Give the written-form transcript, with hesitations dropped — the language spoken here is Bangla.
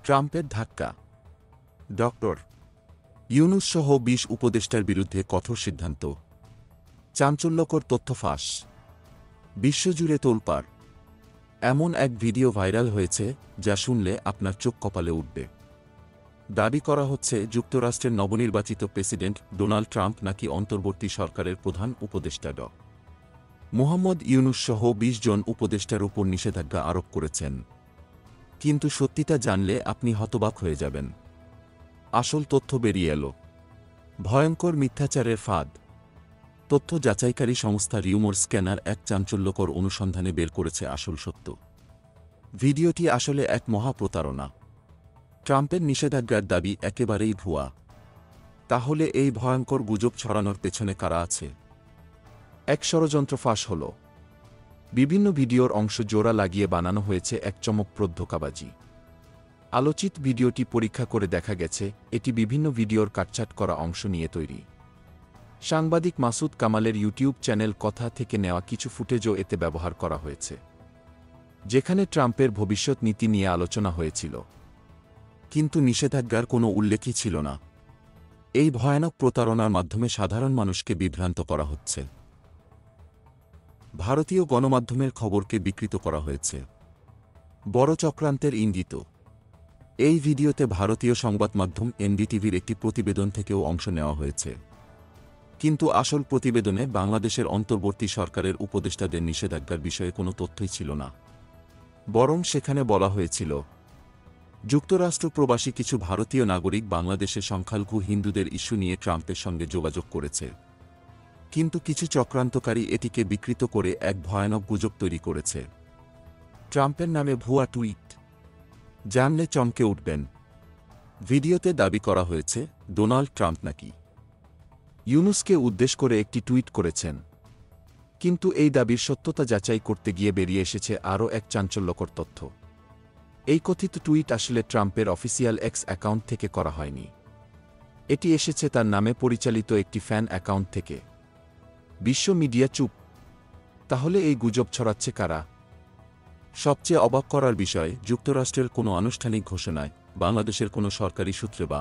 ট্রাম্পের ধাক্কা। ডক্টর ইউনূস সহ ২০ উপদেষ্টার বিরুদ্ধে কঠোর সিদ্ধান্ত। চাঞ্চল্যকর তথ্য ফাঁস। বিশ্বজুড়ে তোলপাড়। এমন এক ভিডিও ভাইরাল হয়েছে যা শুনলে আপনার চোখ কপালে উঠবে। দাবি করা হচ্ছে যুক্তরাষ্ট্রের নবনির্বাচিত প্রেসিডেন্ট ডোনাল্ড ট্রাম্প নাকি অন্তর্বর্তী সরকারের প্রধান উপদেষ্টা মোহাম্মদ ইউনূস সহ ২০ জন উপদেষ্টার উপর নিষেধাজ্ঞা আরোপ করেছেন। কিন্তু সত্যিটা জানলে আপনি হতবাক হয়ে যাবেন। আসল তথ্য বেরিয়ে এল। ভয়ঙ্কর মিথ্যাচারের ফাঁদ। তথ্য যাচাইকারী সংস্থা রিউমর স্ক্যানার এক চাঞ্চল্যকর অনুসন্ধানে বের করেছে আসল সত্য। ভিডিওটি আসলে এক মহাপ্রতারণা। ট্রাম্পের নিষেধাজ্ঞার দাবি একেবারেই ভুয়া। তাহলে এই ভয়ঙ্কর গুজব ছড়ানোর পেছনে কারা আছে? এক ষড়যন্ত্র ফাঁস হল। বিভিন্ন ভিডিওর অংশ জোড়া লাগিয়ে বানানো হয়েছে এক চমকপ্রদ ধোঁকাবাজি। আলোচিত ভিডিওটি পরীক্ষা করে দেখা গেছে এটি বিভিন্ন ভিডিওর কাটছাঁট করা অংশ নিয়ে তৈরি। সাংবাদিক মাসুদ কামালের ইউটিউব চ্যানেল কথা থেকে নেওয়া কিছু ফুটেজও এতে ব্যবহার করা হয়েছে, যেখানে ট্রাম্পের ভবিষ্যৎ নীতি নিয়ে আলোচনা হয়েছিল। কিন্তু নিষেধাজ্ঞার কোনো উল্লেখই ছিল না। এই ভয়ানক প্রতারণার মাধ্যমে সাধারণ মানুষকে বিভ্রান্ত করা হচ্ছে। ভারতীয় গণমাধ্যমের খবরকে বিকৃত করা হয়েছে। বড় চক্রান্তের ইঙ্গিত। এই ভিডিওতে ভারতীয় সংবাদমাধ্যম এনডিটিভির একটি প্রতিবেদন থেকেও অংশ নেওয়া হয়েছে। কিন্তু আসল প্রতিবেদনে বাংলাদেশের অন্তর্বর্তী সরকারের উপদেষ্টাদের নিষেধাজ্ঞার বিষয়ে কোনো তথ্যই ছিল না। বরং সেখানে বলা হয়েছিল, যুক্তরাষ্ট্র প্রবাসী কিছু ভারতীয় নাগরিক বাংলাদেশে সংখ্যালঘু হিন্দুদের ইস্যু নিয়ে ট্রাম্পের সঙ্গে যোগাযোগ করেছে। কিন্তু কিছু চক্রান্তকারী এটিকে বিকৃত করে এক ভয়ানক গুজব তৈরি করেছে। ট্রাম্পের নামে ভুয়া টুইট। জানলে চমকে উঠবেন। ভিডিওতে দাবি করা হয়েছে ডোনাল্ড ট্রাম্প নাকি ইউনূসকে উদ্দেশ করে একটি টুইট করেছেন। কিন্তু এই দাবির সত্যতা যাচাই করতে গিয়ে বেরিয়ে এসেছে আরও এক চাঞ্চল্যকর তথ্য। এই কথিত টুইট আসলে ট্রাম্পের অফিসিয়াল এক্স অ্যাকাউন্ট থেকে করা হয়নি। এটি এসেছে তার নামে পরিচালিত একটি ফ্যান অ্যাকাউন্ট থেকে। বিশ্ব মিডিয়া চুপ। তাহলে এই গুজব ছড়াচ্ছে কারা? সবচেয়ে অবাক করার বিষয়, যুক্তরাষ্ট্রের কোনো আনুষ্ঠানিক ঘোষণায়, বাংলাদেশের কোনো সরকারি সূত্রে বা